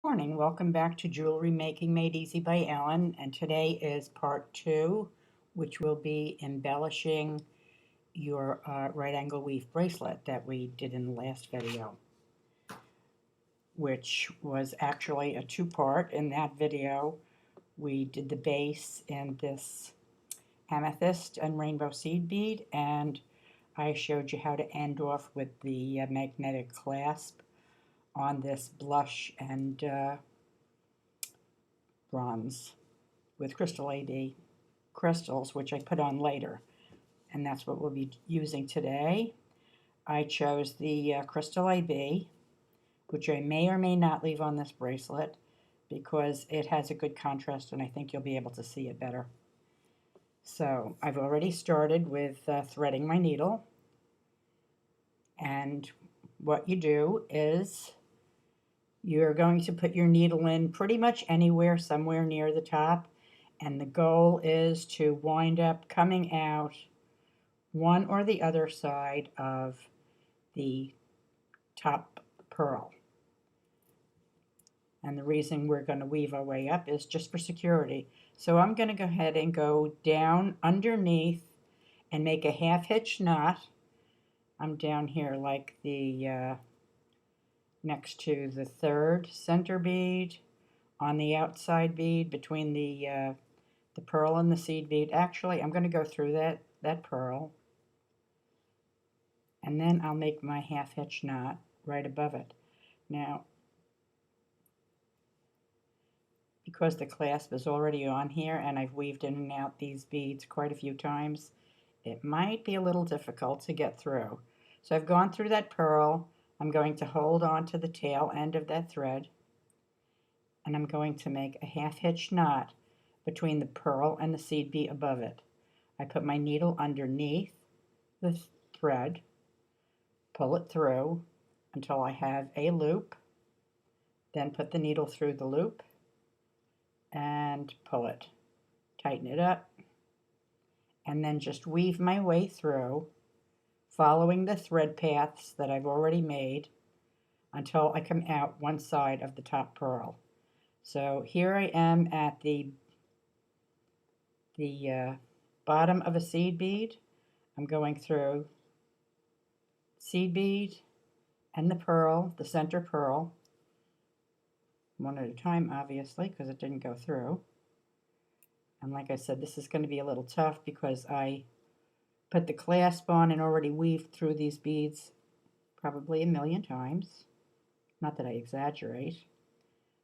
Morning, welcome back to Jewelry Making Made Easy by Ellen, and today is part two, which will be embellishing your right angle weave bracelet that we did in the last video, which was actually a two-part. In that video, we did the base in this amethyst and rainbow seed bead, and I showed you how to end off with the magnetic clasp on this blush and bronze with crystal AB crystals, which I put on later, and that's what we'll be using today. I chose the crystal AB, which I may or may not leave on this bracelet because it has a good contrast and I think you'll be able to see it better. So I've already started with threading my needle, and what you do is you're going to put your needle in pretty much anywhere, somewhere near the top, and the goal is to wind up coming out one or the other side of the top pearl. And the reason we're going to weave our way up is just for security. So I'm going to go ahead and go down underneath and make a half hitch knot. I'm down here like the next to the third center bead on the outside bead between the pearl and the seed bead. Actually, I'm going to go through that pearl, and then I'll make my half hitch knot right above it. Now, because the clasp is already on here and I've weaved in and out these beads quite a few times, it might be a little difficult to get through. So I've gone through that pearl. I'm going to hold on to the tail end of that thread, and I'm going to make a half hitch knot between the pearl and the seed bead above it. I put my needle underneath the thread, pull it through until I have a loop, then put the needle through the loop and pull it. Tighten it up, and then just weave my way through, following the thread paths that I've already made until I come out one side of the top pearl. So here I am at the bottom of a seed bead. I'm going through seed bead and the pearl, the center pearl, one at a time, obviously, because it didn't go through. And like I said, this is going to be a little tough because I put the clasp on and already weaved through these beads probably a million times. Not that I exaggerate.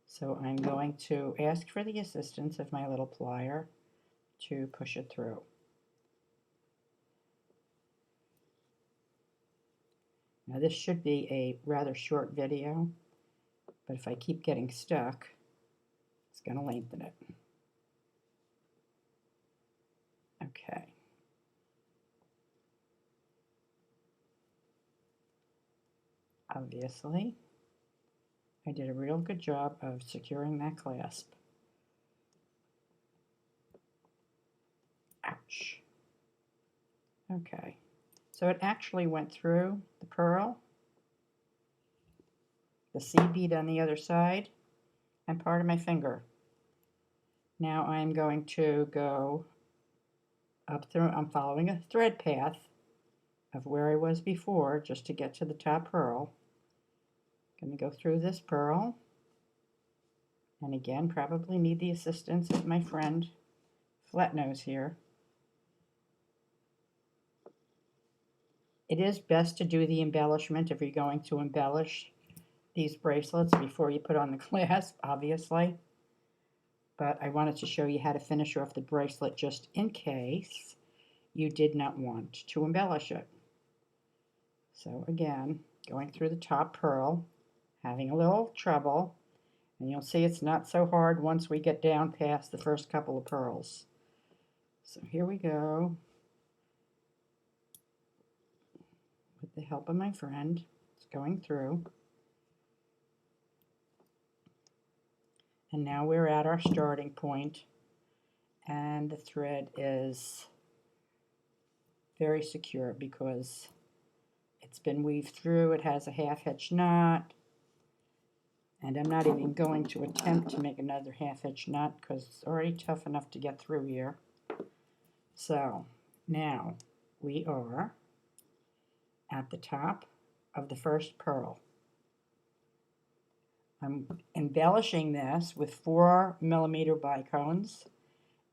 So I'm going to ask for the assistance of my little plier to push it through. Now this should be a rather short video, but if I keep getting stuck, it's going to lengthen it. Okay. Obviously, I did a real good job of securing that clasp. Ouch. Okay. So it actually went through the pearl, the seed bead on the other side, and part of my finger. Now I'm going to go up through, I'm following a thread path of where I was before just to get to the top pearl. I'm going to go through this pearl, and again probably need the assistance of my friend Flatnose here. It is best to do the embellishment if you're going to embellish these bracelets before you put on the clasp, obviously. But I wanted to show you how to finish off the bracelet just in case you did not want to embellish it. So again, going through the top pearl, having a little trouble, and you'll see it's not so hard once we get down past the first couple of pearls. So here we go. With the help of my friend, it's going through. And now we're at our starting point, and the thread is very secure because it's been weaved through. It has a half hitch knot, And I'm not even going to attempt to make another half-hitch knot because it's already tough enough to get through here. So now we are at the top of the first pearl. I'm embellishing this with 4mm bicones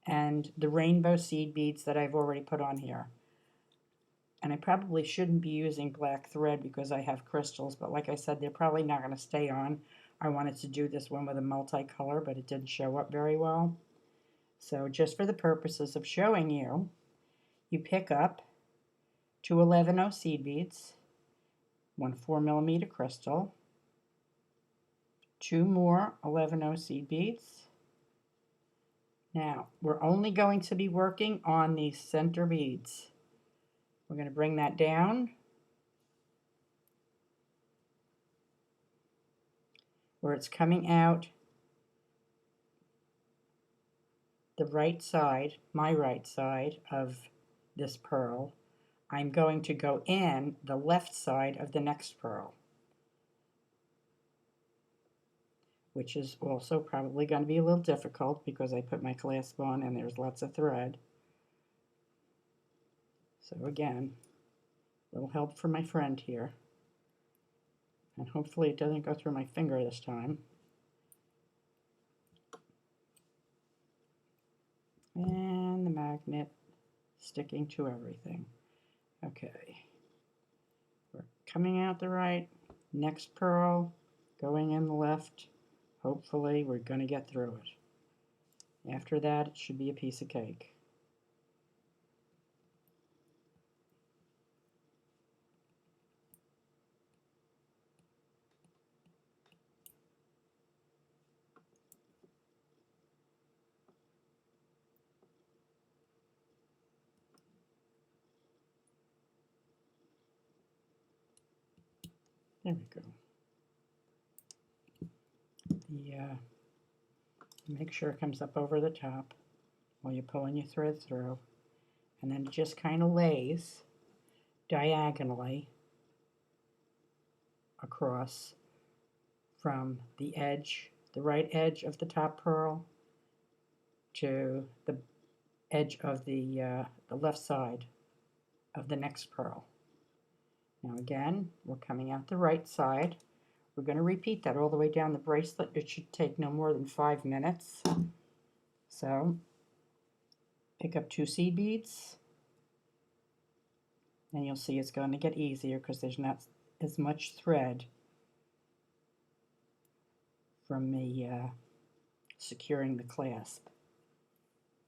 and the rainbow seed beads that I've already put on here. And I probably shouldn't be using black thread because I have crystals, but like I said, they're probably not going to stay on. I wanted to do this one with a multicolor, but it didn't show up very well. So just for the purposes of showing you, you pick up 2 11-0 seed beads, 1 4mm crystal, 2 more 11-0 seed beads. Now, we're only going to be working on these center beads. We're going to bring that down where it's coming out the right side, my right side of this pearl. I'm going to go in the left side of the next pearl, which is also probably going to be a little difficult because I put my clasp on and there's lots of thread. So again, a little help from my friend here. And hopefully it doesn't go through my finger this time. And the magnet sticking to everything. Okay. We're coming out the right. Next pearl, going in the left. Hopefully we're going to get through it. After that, it should be a piece of cake. There we go. Make sure it comes up over the top while you're pulling your thread through, and then it just kind of lays diagonally across from the edge, the right edge of the top pearl to the edge of the left side of the next pearl. Now again, we're coming out the right side. We're going to repeat that all the way down the bracelet. It should take no more than 5 minutes. So pick up 2 seed beads, and you'll see it's going to get easier because there's not as much thread from the securing the clasp.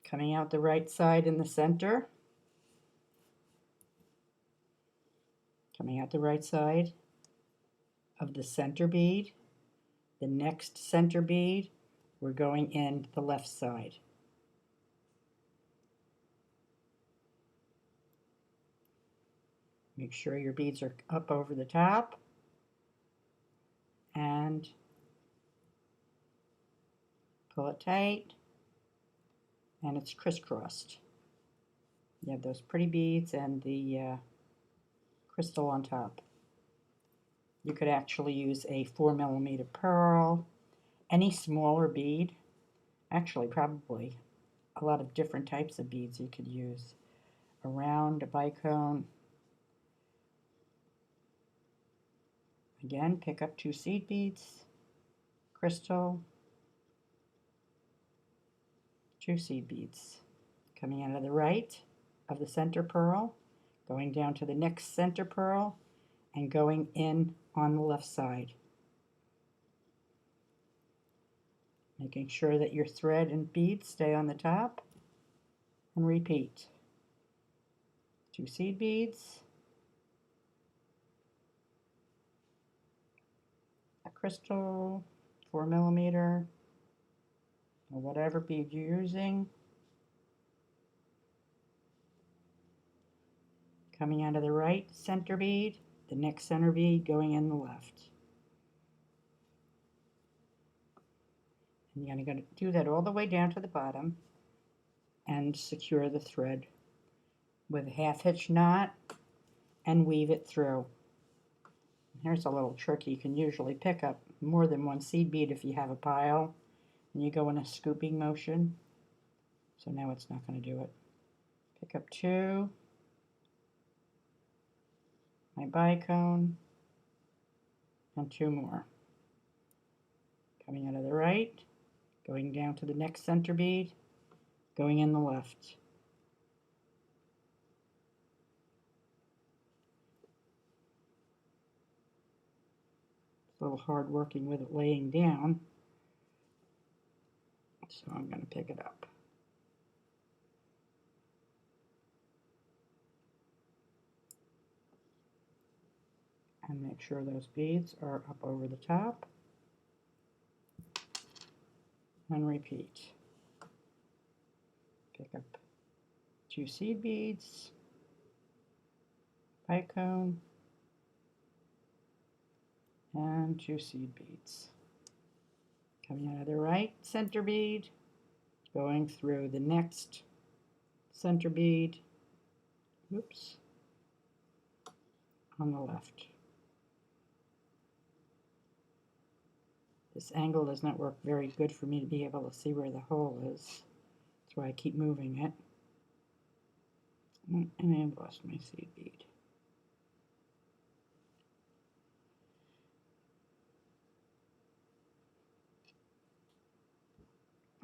Coming out the right side in the center, coming out the right side of the center bead, the next center bead, we're going in the left side. Make sure your beads are up over the top and pull it tight, and it's crisscrossed. You have those pretty beads and the crystal on top. You could actually use a 4mm pearl, any smaller bead, actually probably a lot of different types of beads you could use. A round, a bicone. Again, pick up 2 seed beads, crystal, 2 seed beads. Coming out of the right of the center pearl, going down to the next center pearl, and going in on the left side. Making sure that your thread and beads stay on the top, and repeat. 2 seed beads, a crystal, 4mm, or whatever bead you're using. Coming out of the right center bead, the next center bead going in the left. And you're going to do that all the way down to the bottom and secure the thread with a half-hitch knot and weave it through. Here's a little trick you can usually pick up more than one seed bead if you have a pile, and you go in a scooping motion. So now it's not going to do it. Pick up 2, my bicone, and 2 more. Coming out of the right, going down to the next center bead, going in the left. It's a little hard working with it laying down, so I'm going to pick it up. And make sure those beads are up over the top. And repeat. Pick up 2 seed beads, bicone, and 2 seed beads. Coming out of the right center bead, going through the next center bead, oops, on the left. This angle does not work very good for me to be able to see where the hole is. That's why I keep moving it. And I've lost my seed bead.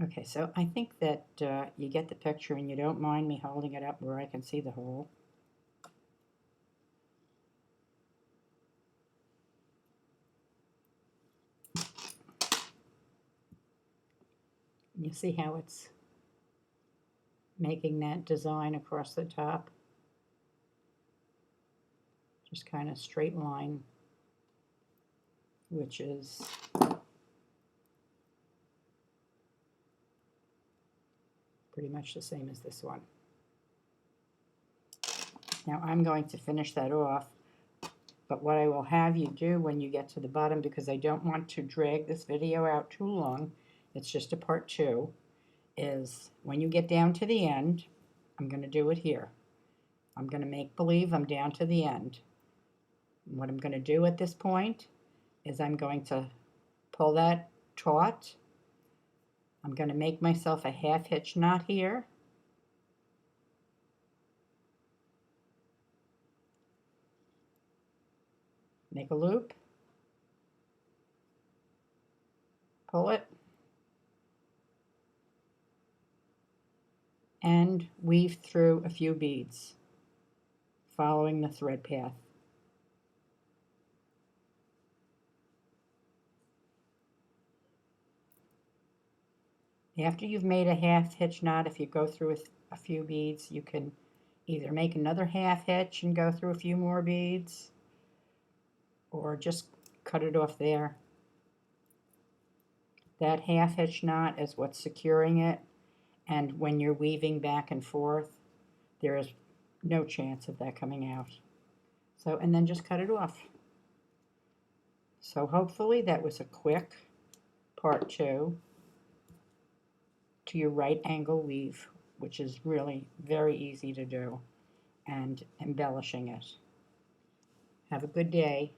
Okay, so I think that you get the picture and you don't mind me holding it up where I can see the hole. You see how it's making that design across the top? Just kind of straight line, which is pretty much the same as this one. Now I'm going to finish that off, but what I will have you do when you get to the bottom, because I don't want to drag this video out too long, it's just a part 2, is when you get down to the end, I'm going to do it here. I'm going to make believe I'm down to the end. What I'm going to do at this point is I'm going to pull that taut. I'm going to make myself a half hitch knot here. Make a loop. Pull it. And weave through a few beads, following the thread path. After you've made a half hitch knot, if you go through a few beads, you can either make another half hitch and go through a few more beads, or just cut it off there. That half hitch knot is what's securing it, and when you're weaving back and forth, there is no chance of that coming out. So, and then just cut it off. So hopefully that was a quick part 2 to your right angle weave, which is really very easy to do, and embellishing it. Have a good day.